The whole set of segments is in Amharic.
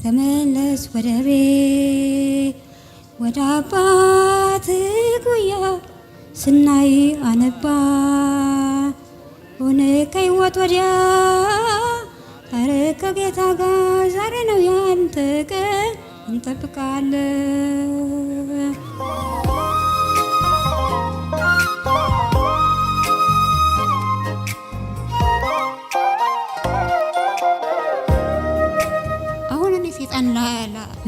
ተመለስ ወደ ቤት ወደ አባት ጉያ ስናይ አነባ ሆነ ከሕይወት ወዲያ ታረከ ጌታ ጋር ዛሬ ነው ያንተ ቀን እንጠብቃለን። አሁን እኔ ሰይጣን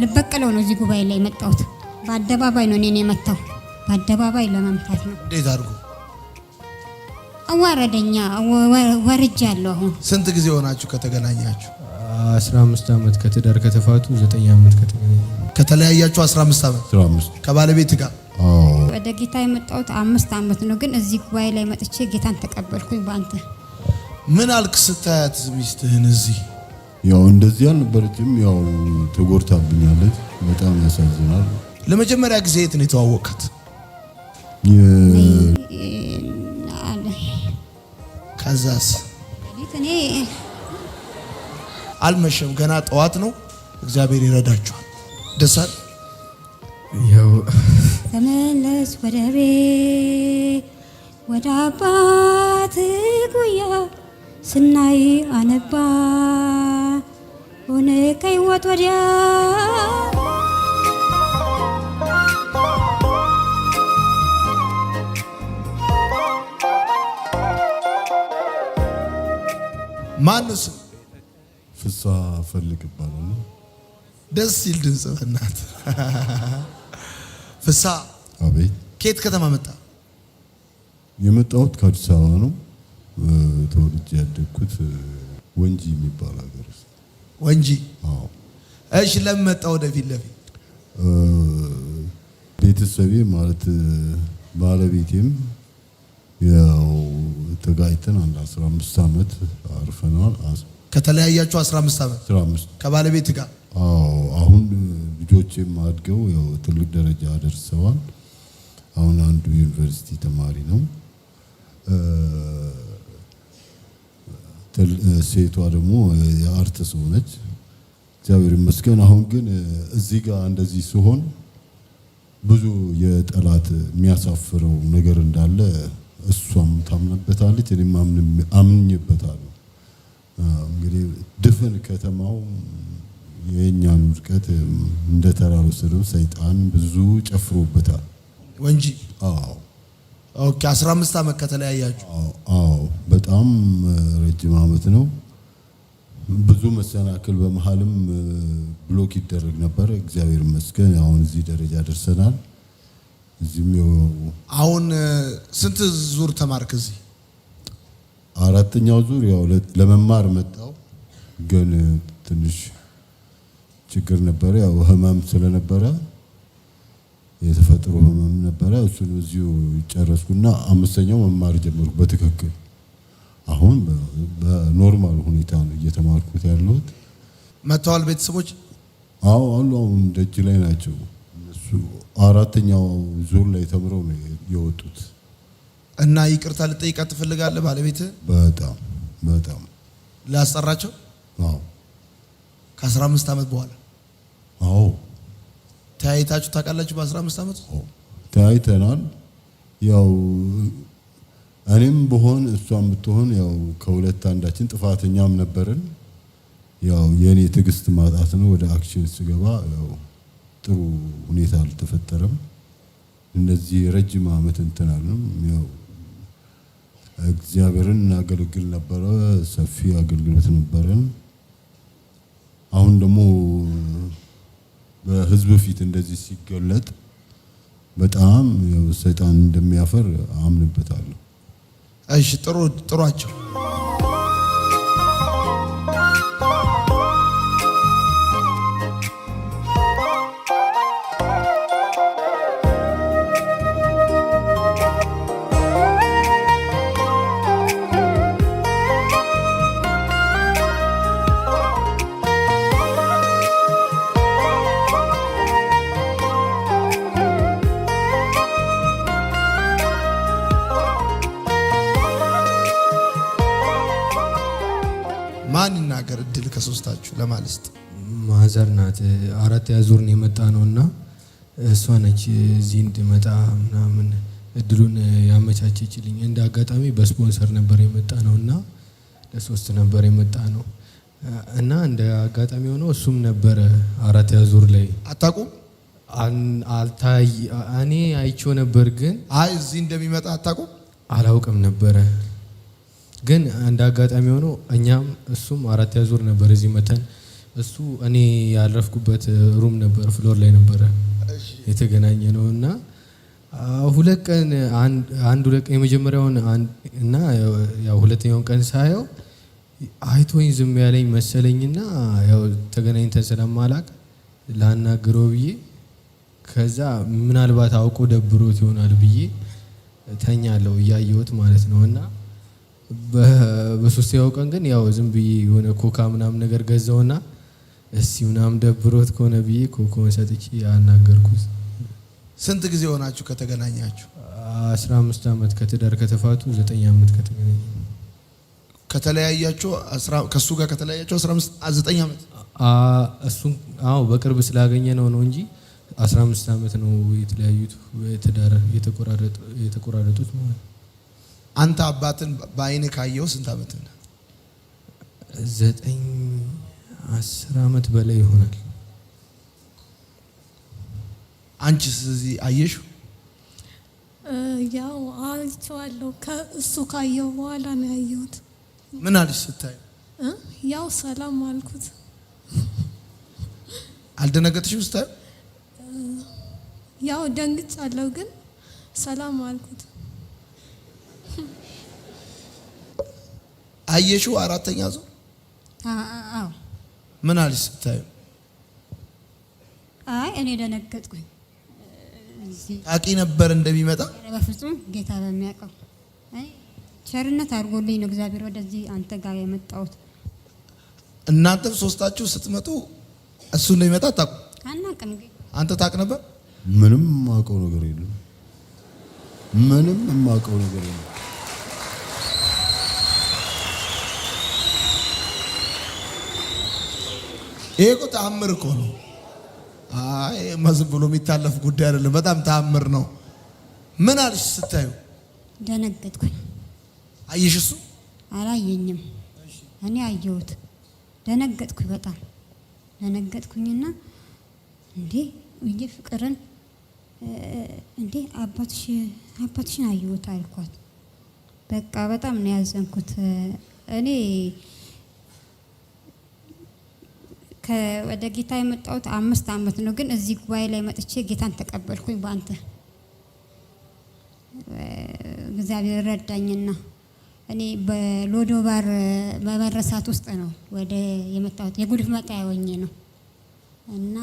ልበቀለው ነው እዚህ ጉባኤ ላይ መጣሁት። በአደባባይ ነው እኔን የመታው፣ በአደባባይ ለመምታት ነው። እንዴት አድርጎ አዋረደኛ? ወርጃለሁ። አሁን ስንት ጊዜ ሆናችሁ ከተገናኛችሁ? 15 ዓመት ከትዳር ከተፋቱ 9 ዓመት ከተለያያችሁ 15 ዓመት 15 ከባለቤት ጋር ወደ ጌታ የመጣሁት 5 ዓመት ነው። ግን እዚህ ጉባኤ ላይ መጥቼ ጌታን ተቀበልኩኝ። ባንተ ምን አልክ ስታያት ሚስትህን? እዚህ ያው እንደዚህ አልነበረችም። ያው ተጎድታብኛለች። በጣም ያሳዝናል። ለመጀመሪያ ጊዜ የት ነው የተዋወቃት? ከዛስ እኔ አልመሸም፣ ገና ጠዋት ነው። እግዚአብሔር ይረዳችኋል። ደሳል ያው ተመለስ ወደ ቤት ወደ አባት ጉያ ስናይ አነባ ሆነ ከሕይወት ወዲያ ማንስ ፍሳ ፈልግ ይባላል። ደስ ሲል ድምጽ በእናት ፍሳ። አቤት። ከየት ከተማ መጣ? የመጣሁት ከአዲስ አበባ ነው። ተወልጄ ያደግኩት ወንጂ የሚባል ሀገር ውስጥ። ወንጂ? አዎ። እሺ፣ ለምን መጣ ወደፊት ለፊት? ቤተሰቤ ማለት ባለቤቴም ያው ተጋይተን አንድ 15 ዓመት አርፈናል። ከተለያያችሁ 15 ዓመት 15 ከባለቤት ጋር? አዎ። አሁን ልጆቼም አድገው ያው ትልቅ ደረጃ ደርሰዋል። አሁን አንዱ ዩኒቨርሲቲ ተማሪ ነው። ሴቷ ደግሞ የአርት ሰው ነች። እግዚአብሔር ይመስገን። አሁን ግን እዚህ ጋር እንደዚህ ሲሆን ብዙ የጠላት የሚያሳፍረው ነገር እንዳለ እሷም ታምነበታለች፣ እኔም አምኜበታለሁ። እንግዲህ ድፍን ከተማው የኛን ውድቀት እንደ ተራሮ ስርብ ሰይጣን ብዙ ጨፍሮበታል። ወንጂ? አዎ። ኦኬ። 15 ዓመት ከተለያያችሁ? አዎ። በጣም ረጅም ዓመት ነው። ብዙ መሰናክል በመሃልም ብሎክ ይደረግ ነበር። እግዚአብሔር ይመስገን አሁን እዚህ ደረጃ ደርሰናል። እዚህም አሁን ስንት ዙር ተማርክ እዚህ? 4ኛው ዙር ያው ለመማር መጣው፣ ግን ትንሽ ችግር ነበረ። ያው ህመም ስለነበረ የተፈጥሮ ህመም ነበረ። እሱን እዚሁ ጨረስኩና 5ኛው መማር ጀመርኩ በትክክል። አሁን በኖርማል ሁኔታ ነው እየተማርኩት ያለሁት። መተዋል ቤተሰቦች? አዎ አሉ። አሁን ደጅ ላይ ናቸው እነሱ። 4ኛው ዙር ላይ ተምረው ነው የወጡት። እና ይቅርታ ልጠይቃት ትፈልጋለህ ባለቤትህ? በጣም ላስጠራቸው? አዎ። ከ15 ዓመት በኋላ? አዎ። ተያይታችሁ ታውቃላችሁ? በ15 ዓመት ተያይተናል። ያው እኔም ብሆን እሷም ብትሆን ያው ከሁለት አንዳችን ጥፋተኛም ነበርን። ያው የኔ ትዕግስት ማጣት ነው። ወደ አክሽን ስገባ ያው ጥሩ ሁኔታ አልተፈጠረም። እነዚህ ረጅም ዓመት እንትናልንም ያው እግዚአብሔርን እናገለግል ነበረ። ሰፊ አገልግሎት ነበረን። አሁን ደግሞ በህዝብ ፊት እንደዚህ ሲገለጥ በጣም ሰይጣን እንደሚያፈር አምንበታለሁ። እሺ፣ ጥሯቸው። ማን ይናገር? እድል ከሶስታችሁ ለማለስት ማን ማዘር ናት። 4 ዙር ነው የመጣ ነውና እሷ ነች እዚህ እንድመጣ ምናምን እድሉን ያመቻቸችልኝ። እንደ አጋጣሚ በስፖንሰር ነበር የመጣ ነውና ለ3 ነበር የመጣ ነው እና እንደ አጋጣሚ ሆኖ እሱም ነበረ 4 ዙር ላይ አታውቁም? እኔ አይቼው ነበር ግን እዚህ እንደሚመጣ አታውቁም? አላውቅም ነበረ። ግን እንደ አጋጣሚ ሆኖ እኛም እሱም 4 ዙር ነበር እዚህ መተን እሱ እኔ ያረፍኩበት ሩም ነበር ፍሎር ላይ ነበረ የተገናኘ ነውና 2 ቀን ሁለት ቀን የመጀመሪያውን እና ያው ሁለተኛውን ቀን ሳየው አይቶኝ ዝም ያለኝ መሰለኝና ያው ተገናኝተን ስለማላቅ ላናግረው ብዬ ከዛ ምናልባት አውቆ ደብሮት ይሆናል ብዬ ተኛለው እያየሁት ማለት ነውና በሶስተኛው ቀን ግን ያው ዝም ብዬ የሆነ ኮካ ምናምን ነገር ገዛውና እስቲ ምናምን ደብሮት ከሆነ ብዬ ኮኮን ሰጥቼ አናገርኩት። ስንት ጊዜ ሆናችሁ ከተገናኛችሁ? 15 ዓመት ከትዳር ከተፋቱ 9 ዓመት ከተገናኘ። ከተለያያችሁ ከሱ ጋር ከተለያያችሁ 9 ዓመት? እሱን በቅርብ ስላገኘ ነው እንጂ 15 ዓመት ነው የተለያዩት ትዳር የተቆራረጡት ማለት። አንተ አባትን በአይን ካየው ስንት ዓመት ነው? 10 ዓመት በላይ ይሆናል። አንቺስ እዚህ አየሽው? ያው አይቼዋለሁ። ከእሱ ካየው በኋላ ነው ያየሁት። ምን አልሽ ስታዩ? ያው ሰላም አልኩት። አልደነገጥሽም ስታዩ? ያው ደንግጫለሁ ግን ሰላም አልኩት። አየሽው? 4ኛ ዙር? አዎ። ምን አልሽ ስታዩ? እኔ ደነገጥኩኝ። ታቂ ነበር እንደሚመጣ? በፍጹም ጌታ በሚያውቀው ቸርነት አድርጎልኝ ነው እግዚአብሔር ወደዚህ አንተ ጋር የመጣሁት። እናንተም ሶስታችሁ ስትመጡ እሱ እንደሚመጣ ታውቁ? አናውቅም። አንተ ታውቅ ነበር? ምንም የማውቀው ነገር የለም። ምንም የማውቀው ነገር የለም። ይሄ እኮ ተአምር እኮ ነው። ዝም ብሎ የሚታለፍ ጉዳይ አይደለም። በጣም ተአምር ነው። ምን አልሽ ስታዩ? ደነገጥኩኝ። አየሽ? እሱ አላየኝም። እኔ አየሁት። ደነገጥኩኝ። በጣም ደነገጥኩኝና እንዴ ፍቅርን እንዴ አባትሽን አየሁት አልኳት። በቃ በጣም ነው ያዘንኩት። እኔ ወደ ጌታ የመጣሁት 5 ዓመት ነው። ግን እዚህ ጉባኤ ላይ መጥቼ ጌታን ተቀበልኩኝ በአንተ እግዚአብሔር ረዳኝና እኔ በሎዶባር በመረሳት ውስጥ ነው ወደ የመጣሁት። የጉድፍ መጣያ ሆኜ ነው እና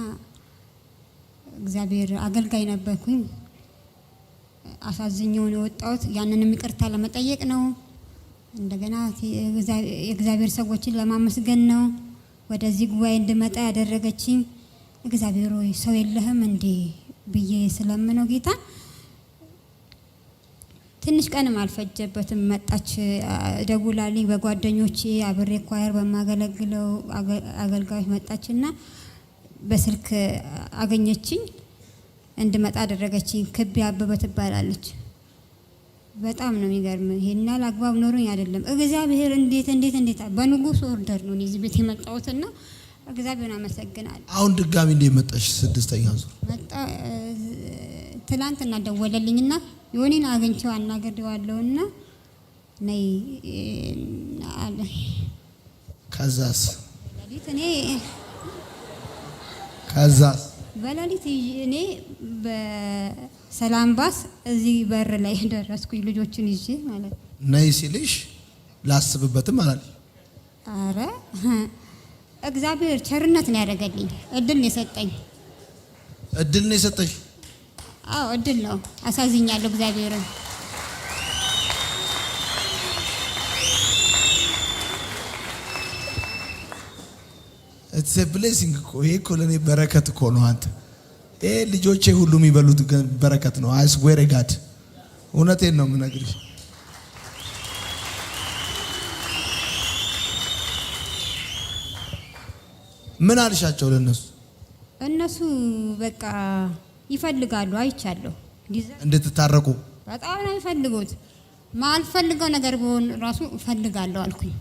እግዚአብሔር አገልጋይ ነበርኩኝ። አሳዝኜው ነው የወጣሁት። ያንንም ይቅርታ ለመጠየቅ ነው። እንደገና የእግዚአብሔር ሰዎችን ለማመስገን ነው ወደዚህ ጉባኤ እንድመጣ ያደረገችኝ። እግዚአብሔር ሆይ ሰው የለህም እንዴ ብዬ ስለምነው ጌታ ትንሽ ቀንም አልፈጀበትም። መጣች፣ ደውላልኝ በጓደኞቼ አብሬ ኳየር በማገለግለው አገልጋዮች መጣችና በስልክ አገኘችኝ፣ እንድመጣ አደረገችኝ። ክቢ አበበ ትባላለች። በጣም ነው የሚገርም። ይሄና አግባብ ኖሮኝ አይደለም። እግዚአብሔር እንዴት በንጉስ ኦርደር ነው እዚህ ቤት የመጣሁትና እግዚአብሔርን አመሰግናለሁ። አሁን ድጋሚ እንደመጣሽ 6ኛ ዙር መጣ። ትላንትና ደወለልኝና የሆነን አግኝቼው አናግሬዋለሁና ነይ አለ። ከዛስ በሌሊት እኔ በሰላም ባስ እዚህ በር ላይ ደረስኩኝ ልጆችን ይዤ ማለት ነው። ነይ ሲልሽ ላስብበትም አላለኝ? አረ እግዚአብሔር ቸርነት ነው ያደረገልኝ። እድል ነው የሰጠኝ። እድል ነው የሰጠሽ? አዎ እድል ነው። አሳዝኛለሁ እግዚአብሔርን። it's a blessing እኮ ይሄ እኮ ለኔ በረከት እኮ ነው። አንተ ይሄ ልጆቼ ሁሉ የሚበሉት በረከት ነው። I swear to God እውነቴን ነው የምነግርሽ። ምን አልሻቸው ለነሱ? እነሱ በቃ ይፈልጋሉ፣ አይቻለሁ እንድትታረቁ በጣም ነው የሚፈልጉት። ማልፈልገው ነገር ቢሆን ራሱ እፈልጋለሁ አልኩኝ።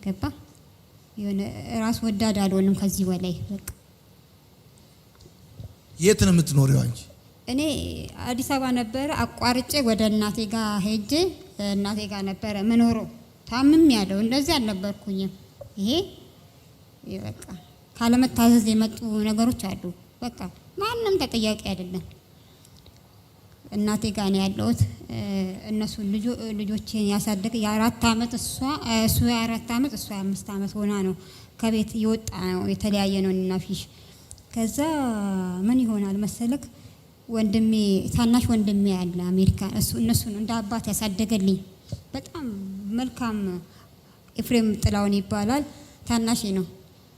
ገባ የሆነ ራስ ወዳድ አልሆንም ከዚህ በላይ በቃ። የት ነው የምትኖሪው አንቺ? እኔ አዲስ አበባ ነበረ አቋርጬ ወደ እናቴ ጋር ሄጄ እናቴ ጋር ነበረ ምኖረው። ታምም ያለው እንደዚህ አልነበርኩኝም። ይሄ በቃ ካለመታዘዝ የመጡ ነገሮች አሉ። በቃ ማንም ተጠያቂ አይደለም። እናቴ ጋር ነው ያለሁት። እነሱ ልጆቼን ያሳደገ የ4 ዓመት እሱ የ4 ዓመት እሷ የ5 ዓመት ሆና ነው ከቤት የወጣ ነው። የተለያየ ነው እና ፊሽ ከዛ ምን ይሆናል መሰለክ ወንድሜ ታናሽ ወንድሜ ያለ አሜሪካ እነሱን እንደ አባት ያሳደገልኝ በጣም መልካም ኤፍሬም ጥላውን ይባላል። ታናሽ ነው።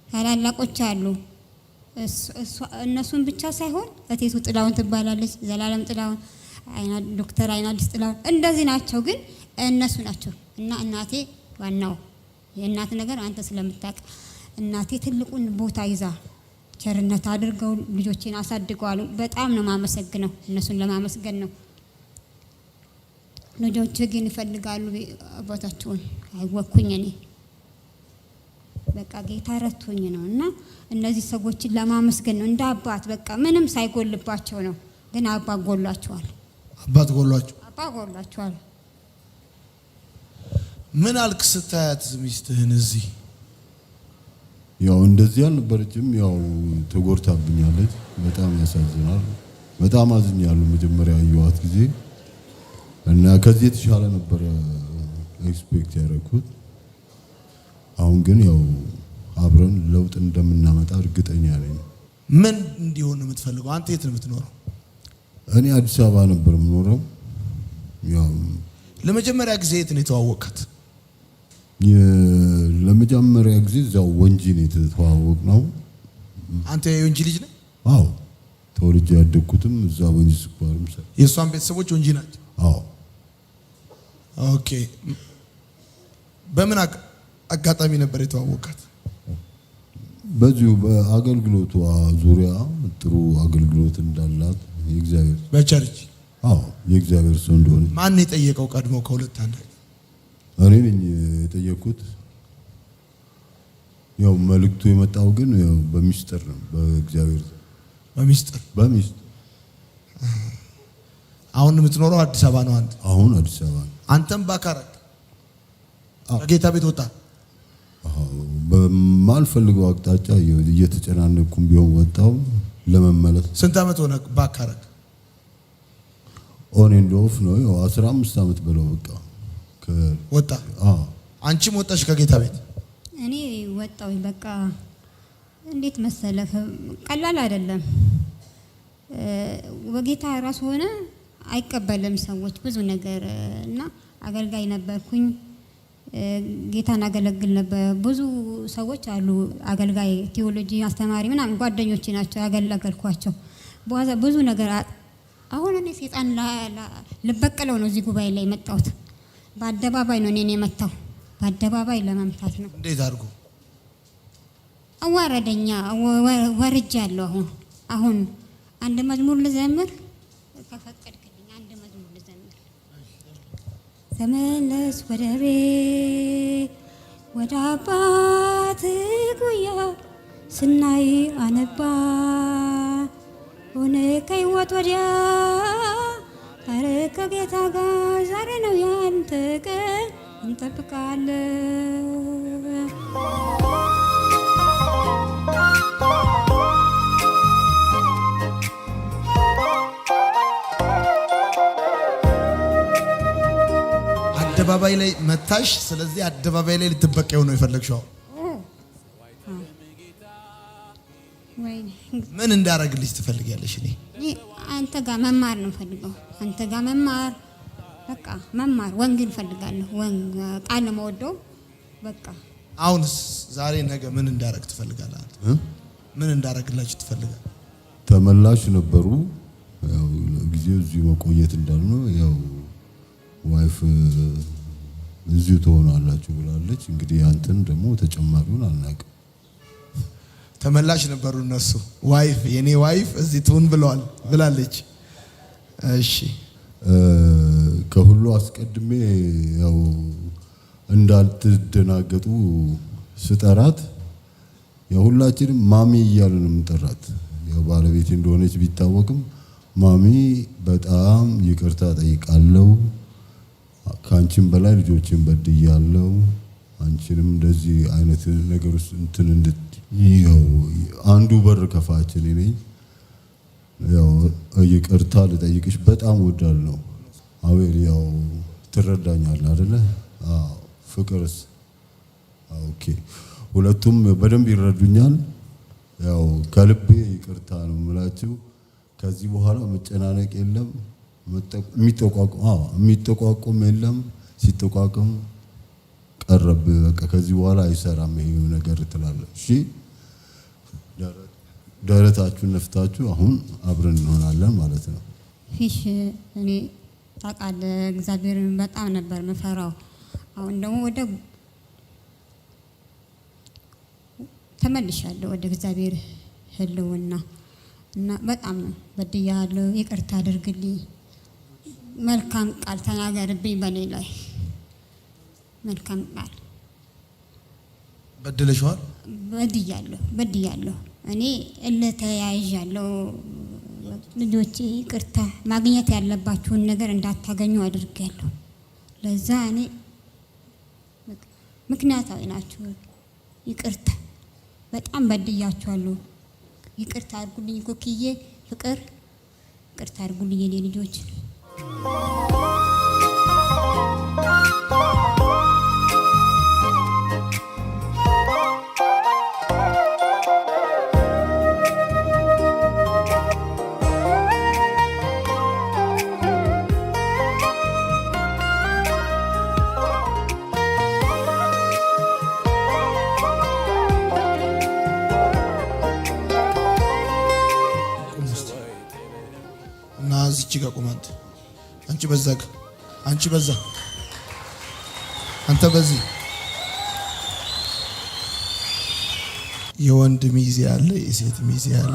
ታላላቆች አሉ። እነሱን ብቻ ሳይሆን እቴቱ ጥላውን ትባላለች፣ ዘላለም ጥላውን፣ ዶክተር አይናዲስ ጥላውን እንደዚህ ናቸው። ግን እነሱ ናቸው እና እናቴ ዋናው የእናት ነገር አንተ ስለምታውቅ እናቴ ትልቁን ቦታ ይዛ ቸርነት አድርገው ልጆቼን አሳድገዋል። በጣም ነው ማመሰግነው። እነሱን ለማመስገን ነው። ልጆች ግን ይፈልጋሉ አባታቸውን። አይወኩኝ እኔ በቃ ጌታ ረቶኝ ነው እና እነዚህ ሰዎችን ለማመስገን ነው እንደ አባት በቃ ምንም ሳይጎልባቸው ነው። ግን አባት ጎሏቸዋል። አባት ጎሏቸዋል። ምን አልክ ስታያት ሚስትህን እዚህ? ያው እንደዚህ አልነበረችም። ያው ተጎድታብኛለች። በጣም ያሳዝናል። በጣም አዝኛለሁ መጀመሪያ ያየኋት ጊዜ እና ከዚህ የተሻለ ነበር ኤክስፔክት ያደረኩት። አሁን ግን ያው አብረን ለውጥ እንደምናመጣ እርግጠኛ ነኝ። ምን እንዲሆን የምትፈልገው አንተ? የት ነው የምትኖረው? እኔ አዲስ አበባ ነበር የምኖረው። ያው ለመጀመሪያ ጊዜ የት ነው የተዋወቅካት? ለመጀመሪያ ጊዜ እዛው ወንጂ ነው የተዋወቅነው። አንተ የወንጂ ልጅ ነህ? አዎ ተወልጄ ያደግኩትም እዛ ወንጂ ስኳርም የእሷን ቤተሰቦች ወንጂ ናቸው? አዎ። ኦኬ። በምን አጋጣሚ ነበር የተዋወቃት? በዚሁ በአገልግሎቷ ዙሪያ ጥሩ አገልግሎት እንዳላት የእግዚአብሔር በቸርች። አዎ የእግዚአብሔር ሰው እንደሆነ። ማን የጠየቀው ቀድሞ ከሁለት አንድ? እኔ ነኝ የጠየቅኩት። ያው መልእክቱ የመጣው ግን ያው በሚስጥር ነው። በእግዚአብሔር በሚስጥር አሁን የምትኖረው አዲስ አበባ ነው አንተ? አሁን አዲስ አበባ ነው። አንተም ባካረክ ከጌታ ቤት ወጣ? በማልፈልገው አቅጣጫ እየተጨናነኩም ቢሆን ወጣው ለመመለስ። ስንት ዓመት ሆነ ባካረክ? ኦን ኤንድ ኦፍ ነው። ያው 15 ዓመት በለው በቃ ወጣ። አንቺም ወጣሽ ከጌታ ቤት? እኔ ወጣው በቃ። እንዴት መሰለህ ቀላል አይደለም። በጌታ ራስ ሆነ አይቀበልም ሰዎች ብዙ ነገር እና አገልጋይ ነበርኩኝ። ጌታን አገለግል ነበር። ብዙ ሰዎች አሉ አገልጋይ፣ ቴዎሎጂ አስተማሪ ምናምን ጓደኞቼ ናቸው ያገለገልኳቸው። በኋላ ብዙ ነገር አሁን እኔ ሰይጣን ልበቀለው ነው እዚህ ጉባኤ ላይ የመጣሁት። በአደባባይ ነው እኔን የመታው። በአደባባይ ለመምታት ነው። እንዴት አድርጎ አዋረደኛ? ወርጃለሁ። አሁን አንድ መዝሙር ልዘምር ከፈቀድክልኝ፣ አንድ መዝሙር ልዘምር። ተመለስ ወደ ቤት ወደ አባት ጉያ ስናይ አነባ ሆነ ከህይወት ወዲያ አረ ከጌታ ጋር ዛሬ ነው ያንተ ቀን እንጠብቃለን። አደባባይ ላይ መታሽ። ስለዚህ አደባባይ ላይ ልትበቀው ነው የፈለግሽው? ምን እንዳረግልሽ ትፈልጊያለሽ? እኔ አንተ ጋር መማር ነው ፈልገው። አንተ ጋር መማር በቃ መማር ወንጌል ፈልጋለሁ። ቃል ነው የምወደው በቃ። አሁንስ ዛሬ ነገ ምን እንዳረግ ትፈልጋለህ? ምን እንዳረግላችሁ ትፈልጋለህ? ተመላሽ ነበሩ። ያው ጊዜው እዚሁ መቆየት እንዳልነው ያው ዋይፍ እዚሁ ትሆናላችሁ ብላለች። እንግዲህ አንተን ደግሞ ተጨማሪውን አናውቅም። ተመላሽ ነበሩ እነሱ። ዋይፍ የኔ ዋይፍ እዚህ ትሁን ብላለች። እሺ ከሁሉ አስቀድሜ ያው እንዳልተደናገጡ ስጠራት ያው ሁላችንም ማሚ እያልን ነው የምንጠራት። ያው ባለቤቴ እንደሆነች ቢታወቅም ማሚ በጣም ይቅርታ ጠይቃለሁ፣ ካንቺም በላይ ልጆችን በድያለሁ፣ አንቺንም እንደዚህ አይነት ነገር ውስጥ እንትን ያው አንዱ በር ከፋች እኔ ነኝ። ያው ይቅርታ ልጠይቅሽ በጣም ወዳለሁ። አቤል ያው ትረዳኛለህ አይደለ? አዎ። ፍቅርስ? ኦኬ። ሁለቱም በደንብ ይረዱኛል። ያው ከልቤ ይቅርታ ነው የምላችሁ። ከዚህ በኋላ መጨናነቅ የለም፣ የሚጠቋቁም የለም። ሲጠቋቁም ቀረብ በቃ ከዚህ በኋላ አይሰራም ይሄ ነገር ትላለህ። እሺ ደረታችሁን ነፍታችሁ አሁን አብረን እንሆናለን ማለት ነው። ፊሽ እኔ ታውቃለህ እግዚአብሔርን በጣም ነበር መፈራው። አሁን ደግሞ ተመልሻለሁ ወደ እግዚአብሔር ህልውና እና በጣም ነው በድያለሁ። ይቅርታ አድርግልኝ። መልካም ቃል ተናገርብኝ በኔ ላይ መልካም ቃል። በድለሽዋል? በድያለሁ። እኔ ተያይዣለሁ። ልጆቼ ይቅርታ ማግኘት ያለባችሁን ነገር እንዳታገኙ አድርጌያለሁ። ለዛ እኔ ምክንያታዊ ናችሁ። ይቅርታ በጣም በድያችኋለሁ። ይቅርታ አድርጉልኝ። ኮክዬ ፍቅር ይቅርታ አድርጉልኝ የኔ ልጆች። እዚች ጋር ቁም አንተ። አንቺ በዛ አንተ በዚህ። የወንድ ሚዜ አለ፣ የሴት ሚዜ አለ።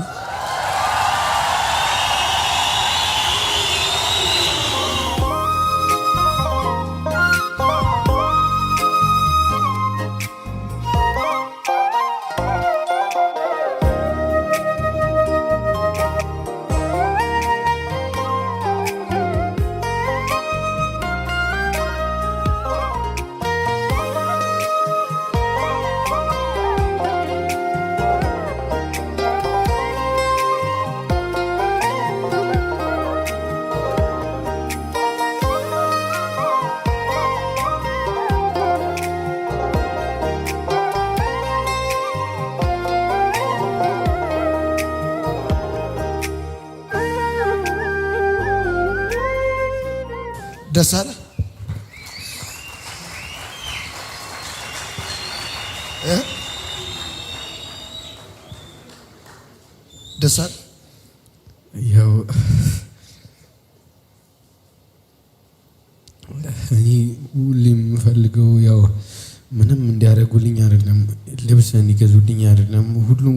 ደስ አለ? ደስ አለ? ያው እኔ ሁሌም የምፈልገው ያው ምንም እንዲያደርጉልኝ አይደለም፣ ልብስ እንዲገዙልኝ አይደለም።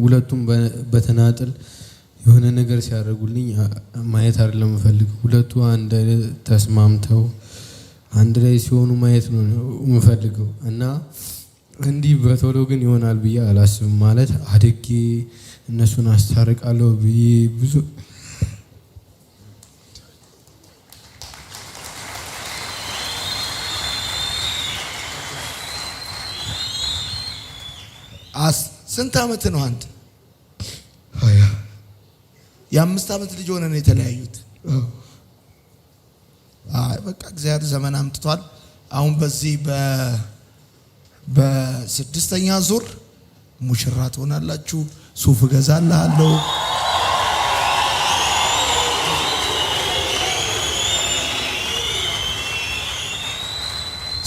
ሁለቱም በተናጥል የሆነ ነገር ሲያደርጉልኝ ማየት አይደለም የምፈልገው። ሁለቱ አንድ ተስማምተው አንድ ላይ ሲሆኑ ማየት ነው የምፈልገው እና እንዲህ በቶሎ ግን ይሆናል ብዬ አላስብም። ማለት አድጌ እነሱን አስታርቃለሁ ብዬ ብዙ ስንት ዓመት ነው አንተ? የ5 ዓመት ልጅ ሆነ ነው የተለያዩት። በቃ እግዚአብሔር ዘመን አምጥቷል። አሁን በዚህ በ6ኛ ዙር ሙሽራ ትሆናላችሁ። ሱፍ እገዛልሃለሁ።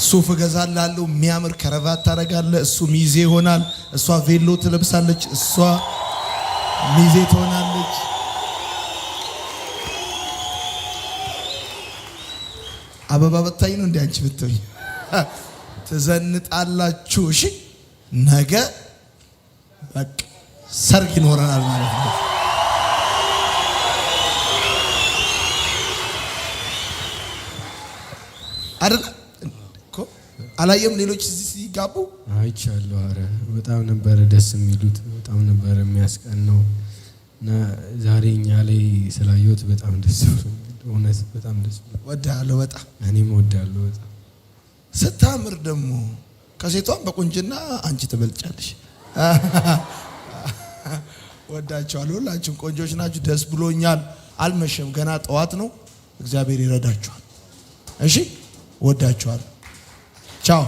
ሱፍ እገዛልሃለሁ። የሚያምር ከረባት ታደርጋለህ። እሱ ሚዜ ይሆናል። እሷ ቬሎ ትለብሳለች። እሷ ሚዜ ትሆናለች። አበባ በታይ ነው እንዴ አንቺ ብትይ ትዘንጣላችሁ። እሺ ነገ በቃ ሰርግ ይኖረናል ማለት ነው። አይደል እኮ አላየም? ሌሎች እዚህ ሲጋቡ አይቻለሁ። አረ በጣም ነበረ ደስ የሚሉት፣ በጣም ነበረ የሚያስቀነው እና ዛሬ እኛ ላይ ስላየሁት በጣም ደስ ብሎኛል። እውነት በጣም ደስ ብሎኛል። ወዳለሁ በጣም እኔም ወዳለሁ በጣም። ስታምር ደግሞ ከሴቷም በቁንጅና አንቺ ትበልጫለሽ። ወዳችኋለሁ። ሁላችሁም ቆንጆች ናችሁ። ደስ ብሎኛል። አልመሸም፣ ገና ጠዋት ነው። እግዚአብሔር ይረዳችኋል። እሺ፣ ወዳችኋለሁ። ቻው።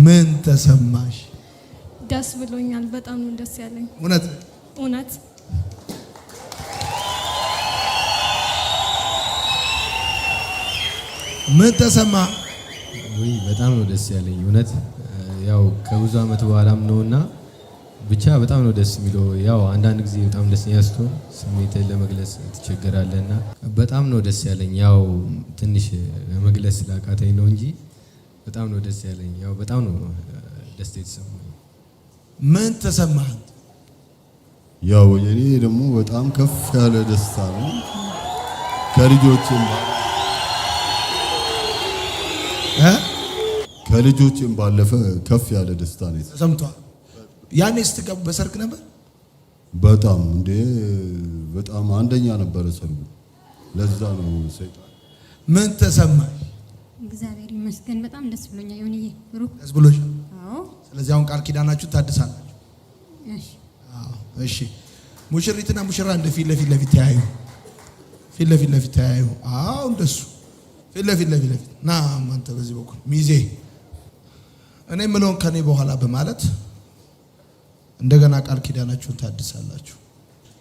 ምን ተሰማሽ? ደስ ብሎኛል። በጣም ነው ደስ ያለኝ። እውነት እውነት ምን ተሰማ? ወይ በጣም ነው ደስ ያለኝ እውነት። ያው ከብዙ ዓመት በኋላም ነውና ብቻ በጣም ነው ደስ የሚለው። ያው አንዳንድ ጊዜ በጣም ደስተኛ ስትሆን ስሜትን ለመግለጽ ትቸገራለህና በጣም ነው ደስ ያለኝ። ያው ትንሽ ለመግለጽ ስላቃተኝ ነው እንጂ በጣም ነው ደስ ያለኝ። ያው በጣም ነው ደስ የተሰማኝ። ምን ተሰማህ? ያው የኔ ደግሞ በጣም ከፍ ያለ ደስታ ነው። ከልጆችም ባለፈ ከፍ ያለ ደስታ ነው ተሰምቷል። ያኔ ስትገቡ በሰርግ ነበር? በጣም በጣም አንደኛ ነበረ ሰርጉ። ለዛ ነው ሰይጣን። ምን ተሰማህ? እግዚአብሔር ይመስገን በጣም ደስ ብሎኛል። ይሁንዬ ብሩክ ደስ ብሎሻል? አዎ። ስለዚህ አሁን ቃል ኪዳናችሁ ታድሳላችሁ። እሺ፣ አዎ። እሺ፣ ሙሽሪትና ሙሽራ እንደ ፊት ለፊት ተያዩ። ፊት ለፊት ተያዩ። አዎ፣ እንደሱ ፊት ለፊት ና አንተ በዚህ በኩል ሚዜ እኔ ምለውን ከኔ በኋላ በማለት እንደገና ቃል ኪዳናችሁን ታድሳላችሁ።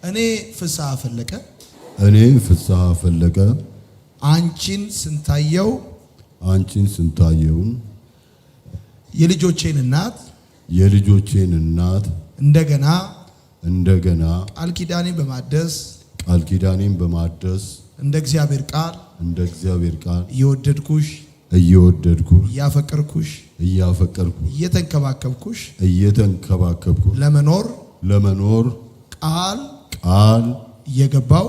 እኔ ፍስሐ ፈለቀ አንቺን ስንታየውን የልጆቼን እናት እንደገና ቃል ኪዳኔን በማደስ እንደ እግዚአብሔር ቃል እየወደድኩሽ እያፈቀርኩሽ እየተንከባከብኩ ለመኖር ቃል እየገባው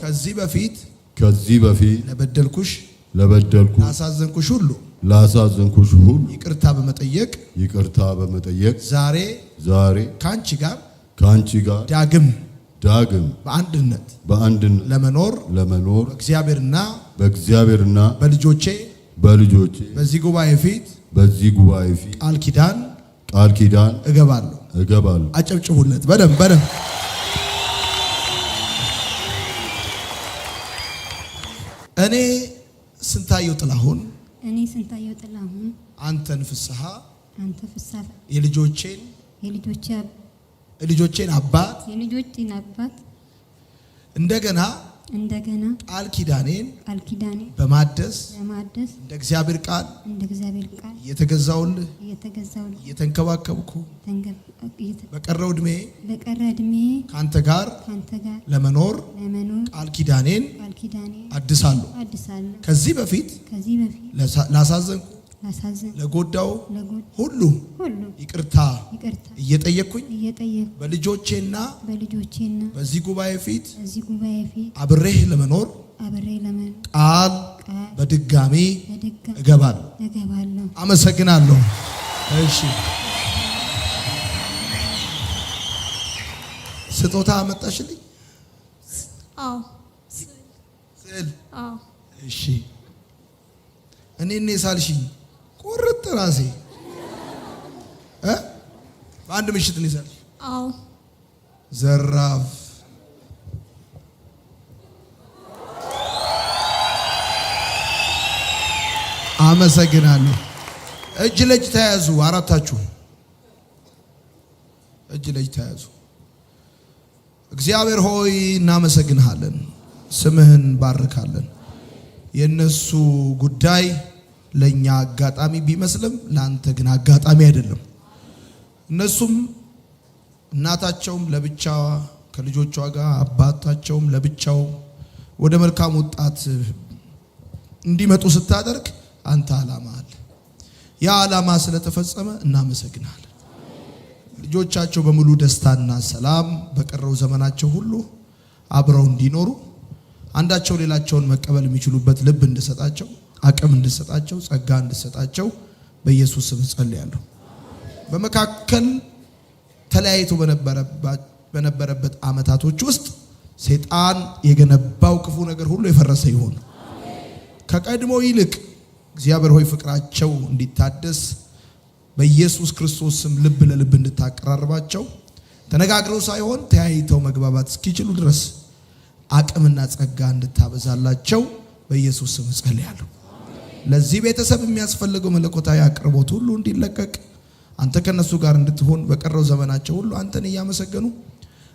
ከዚህ በፊት ለበደልኩሽ ላሳዘንኩሽ ሁሉ ይቅርታ በመጠየቅ ዛሬ ካንቺ ጋር በአንድነት ለመኖር በእግዚአብሔርና በልጆቼ በዚህ ጉባኤ ፊት ቃል ኪዳን እገባለሁ። አጨብጭቡለት በደንብ። እኔ ስንታየው ጥላሁን አንተን ፍስሐ የልጆቼን አባት እንደገና ቃል ኪዳኔን በማደስ እንደ እግዚአብሔር ቃል እየተገዛውልህ እየተንከባከብኩ በቀረው ዕድሜ ካንተ ጋር ለመኖር ቃል ኪዳኔን አድሳለሁ። ከዚህ በፊት ላሳዘንኩ ለጎዳው ሁሉ ይቅርታ እየጠየቅኩኝ በልጆቼና በዚህ ጉባኤ ፊት አብሬህ ለመኖር ቃል በድጋሚ እገባለሁ። አመሰግናለሁ። እሺ፣ ስጦታ አመጣሽልኝ? አዎ። ስዕል? አዎ። እሺ፣ እኔ ሳልሽኝ ቁርጥ ራሴ በአንድ ምሽት ነው ይሳልሽ? አዎ። ዘራፍ አመሰግናለሁ። እጅ ለእጅ ተያዙ። አራታችሁ እጅ ለእጅ ተያዙ። እግዚአብሔር ሆይ እናመሰግንሃለን፣ ስምህን ባርካለን። የነሱ ጉዳይ ለኛ አጋጣሚ ቢመስልም ላንተ ግን አጋጣሚ አይደለም። እነሱም እናታቸውም ለብቻዋ ከልጆቿ ጋር አባታቸውም ለብቻው ወደ መልካም ወጣት እንዲመጡ ስታደርግ አንተ ዓላማ አለ። ያ ዓላማ ስለተፈጸመ እናመሰግናለን። ልጆቻቸው በሙሉ ደስታና ሰላም በቀረው ዘመናቸው ሁሉ አብረው እንዲኖሩ አንዳቸው ሌላቸውን መቀበል የሚችሉበት ልብ እንድሰጣቸው፣ አቅም እንድሰጣቸው፣ ጸጋ እንድሰጣቸው በኢየሱስ ስም ጸልያለሁ። በመካከል ተለያይቶ በነበረበት ዓመታቶች ውስጥ ሰይጣን የገነባው ክፉ ነገር ሁሉ የፈረሰ ይሁን። ከቀድሞ ይልቅ እግዚአብሔር ሆይ ፍቅራቸው እንዲታደስ በኢየሱስ ክርስቶስ ስም ልብ ለልብ እንድታቀራርባቸው ተነጋግረው ሳይሆን ተያይተው መግባባት እስኪችሉ ድረስ አቅምና ጸጋ እንድታበዛላቸው በኢየሱስ ስም ጸልያለሁ። ለዚህ ቤተሰብ የሚያስፈልገው መለኮታዊ አቅርቦት ሁሉ እንዲለቀቅ አንተ ከነሱ ጋር እንድትሆን በቀረው ዘመናቸው ሁሉ አንተን እያመሰገኑ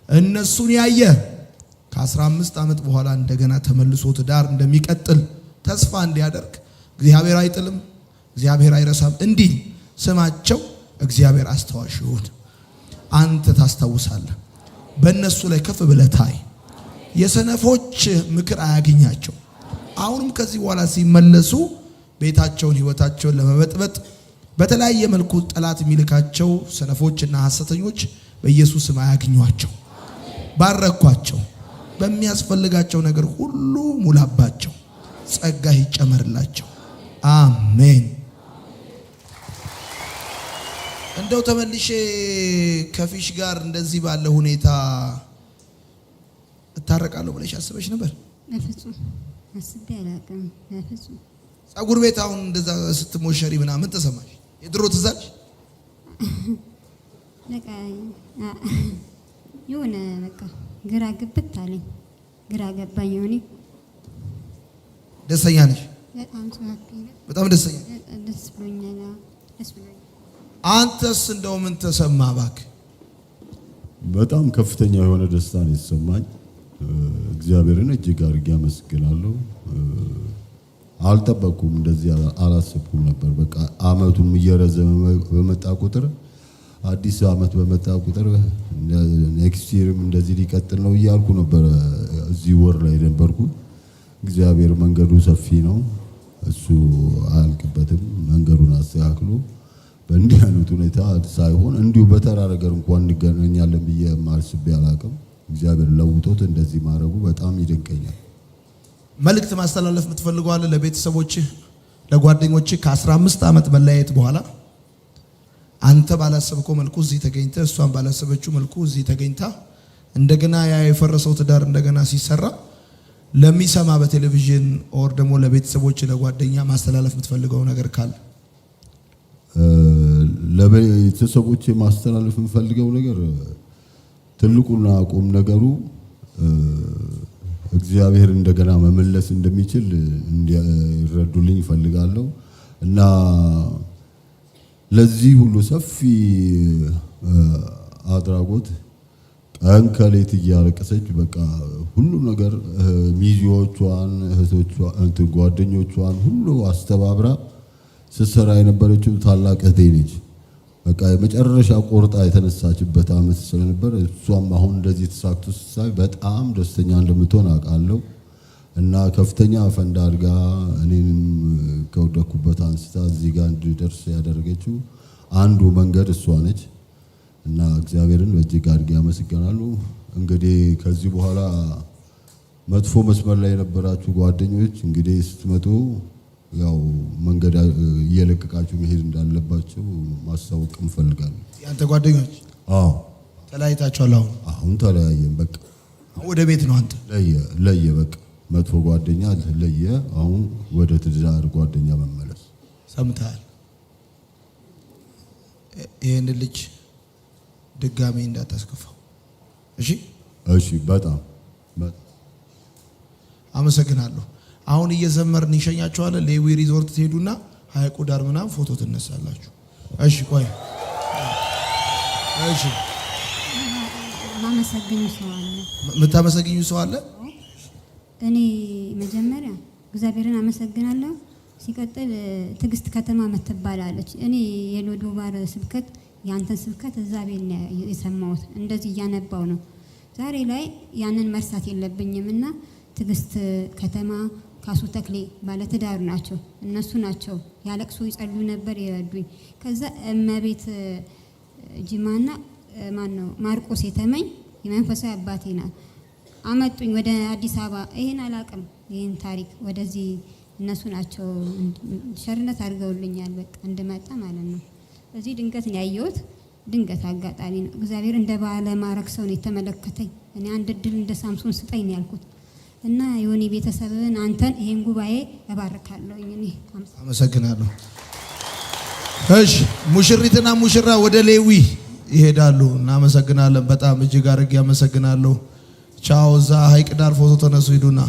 እነሱን ያየ ከ15 ዓመት በኋላ እንደገና ተመልሶ ትዳር እንደሚቀጥል ተስፋ እንዲያደርግ እግዚአብሔር አይጥልም፣ እግዚአብሔር አይረሳም እንዲህ ስማቸው እግዚአብሔር አስተዋሽ ይሁን። አንተ ታስታውሳለህ። በእነሱ ላይ ከፍ ብለህ ታይ። የሰነፎች ምክር አያገኛቸው። አሁንም ከዚህ በኋላ ሲመለሱ ቤታቸውን ህይወታቸውን ለመበጥበጥ በተለያየ መልኩ ጠላት የሚልካቸው ሰነፎችና ሐሰተኞች በኢየሱስ ስም አያገኟቸው። ባረኳቸው። በሚያስፈልጋቸው ነገር ሁሉ ሙላባቸው። ጸጋ ይጨመርላቸው። አሜን። እንደው ተመልሼ ከፊሽ ጋር እንደዚህ ባለ ሁኔታ እታረቃለሁ ብለሽ አስበሽ ነበር? በፍጹም አስቤ አላውቅም። በፍጹም ጸጉር ቤት አሁን እንደዛ ስትሞሸሪ ምናምን ተሰማሽ? የድሮ ትዛለሽ? በቃ የሆነ በቃ ግራ ግብት አለኝ። ግራ ገባኝ። የሆነ ደስተኛ ነሽ? በጣም ደስተኛ ደስ ብሎኛል። ደስ ብሎኛል። አንተስ እንደው ምን ተሰማ? እባክህ በጣም ከፍተኛ የሆነ ደስታ ነው የተሰማኝ። እግዚአብሔርን እጅግ አድርጌ አመሰግናለሁ። አልጠበቅኩም፣ እንደዚህ አላሰብኩም ነበር። በቃ አመቱም እየረዘመ በመጣ ቁጥር አዲስ አመት በመጣ ቁጥር ኔክስት ይርም እንደዚህ ሊቀጥል ነው እያልኩ ነበር። እዚህ ወር ላይ ነበርኩ። እግዚአብሔር መንገዱ ሰፊ ነው፣ እሱ አያልቅበትም። መንገዱን አስተካክሎ በእንዲህ አይነት ሁኔታ ሳይሆን እንዲሁ በተራ ነገር እንኳን እንገናኛለን ብዬ ማስቤ አላቅም። እግዚአብሔር ለውጦት እንደዚህ ማድረጉ በጣም ይደንቀኛል። መልእክት ማስተላለፍ የምትፈልገው አለ ለቤተሰቦችህ፣ ለጓደኞችህ? ከ15 ዓመት መለያየት በኋላ አንተ ባላሰብከው መልኩ እዚህ ተገኝተህ እሷን ባላሰበችው መልኩ እዚህ ተገኝታ እንደገና ያ የፈረሰው ትዳር እንደገና ሲሰራ ለሚሰማ በቴሌቪዥን ኦር ደግሞ ለቤተሰቦች ለጓደኛ ማስተላለፍ የምትፈልገው ነገር ካለ? ለቤተሰቦች ማስተላለፍ የምፈልገው ነገር ትልቁና ቁም ነገሩ እግዚአብሔር እንደገና መመለስ እንደሚችል እንዲረዱልኝ ይፈልጋለሁ እና ለዚህ ሁሉ ሰፊ አድራጎት ቀን ከሌት እያለቀሰች በቃ ሁሉም ነገር ሚዜዎቿን፣ እህቶቿን፣ ጓደኞቿን ሁሉ አስተባብራ ስትሰራ የነበረችው ታላቅ እህቴ ነች። በቃ የመጨረሻ ቆርጣ የተነሳችበት ዓመት ስለነበር እሷም አሁን እንደዚህ ተሳክቶ ስታይ በጣም ደስተኛ እንደምትሆን አውቃለሁ እና ከፍተኛ ፈንድ አድርጋ እኔንም ከወደኩበት አንስታ እዚህ ጋር እንድደርስ ያደረገችው አንዱ መንገድ እሷ ነች እና እግዚአብሔርን በእጅግ አድርጌ አመሰግናለሁ። እንግዲህ ከዚህ በኋላ መጥፎ መስመር ላይ የነበራችሁ ጓደኞች እንግዲህ ስትመጡ ያው መንገድ እየለቀቃችሁ መሄድ እንዳለባችሁ ማስታወቅ እንፈልጋለን። ያንተ ጓደኞች? አዎ ተለያይታችኋል? አሁን ተለያየን። በቃ ወደ ቤት ነው። አንተ ለየ በቃ መጥፎ ጓደኛ ለየ። አሁን ወደ ትዳር ጓደኛ መመለስ። ሰምተሃል? ይሄን ልጅ ድጋሜ እንዳታስከፋው። እሺ እሺ። በጣም አመሰግናለሁ። አሁን እየዘመርን ይሸኛችኋለን። ሌዊ ሪዞርት ትሄዱና ሐይቁ ዳር ምናምን ፎቶ ትነሳላችሁ። እሺ ቆይ እሺ። ማመሰግኑ ሰው አለ? የምታመሰግኙ ሰው አለ? እኔ መጀመሪያ እግዚአብሔርን አመሰግናለሁ። ሲቀጥል ትዕግስት ከተማ ምትባላለች። እኔ የሎዶባር ስብከት ያንተን ስብከት እዛ ቤት ነው የሰማሁት። እንደዚህ እያነባው ነው። ዛሬ ላይ ያንን መርሳት የለብኝምና ትዕግስት ከተማ ካሱ ተክሌ ባለትዳር ናቸው። እነሱ ናቸው ያለቅሱ ይጸልዩ ነበር ይረዱኝ። ከዛ እመቤት ጂማና ማን ነው ማርቆስ የተመኝ የመንፈሳዊ አባቴ ናት። አመጡኝ ወደ አዲስ አበባ። ይሄን አላቅም፣ ይሄን ታሪክ ወደዚህ እነሱ ናቸው ሸርነት አድርገውልኛል። በቃ እንድመጣ ማለት ነው። እዚህ ድንገት ነው ያየሁት። ድንገት አጋጣሚ ነው። እግዚአብሔር እንደ ባለ ማረክ ሰው ነው የተመለከተኝ። እኔ አንድ እድል እንደ ሳምሶን ስጠኝ ነው ያልኩት እና የሆነ ቤተሰብን አንተን ይሄን ጉባኤ እባርካለሁ። እኔ አመሰግናለሁ። እሺ ሙሽሪትና ሙሽራ ወደ ሌዊ ይሄዳሉ። እናመሰግናለን። በጣም እጅግ አድርጌ አመሰግናለሁ። ቻው። እዛ ሐይቅ ዳር ፎቶ ተነሱ ሂዱና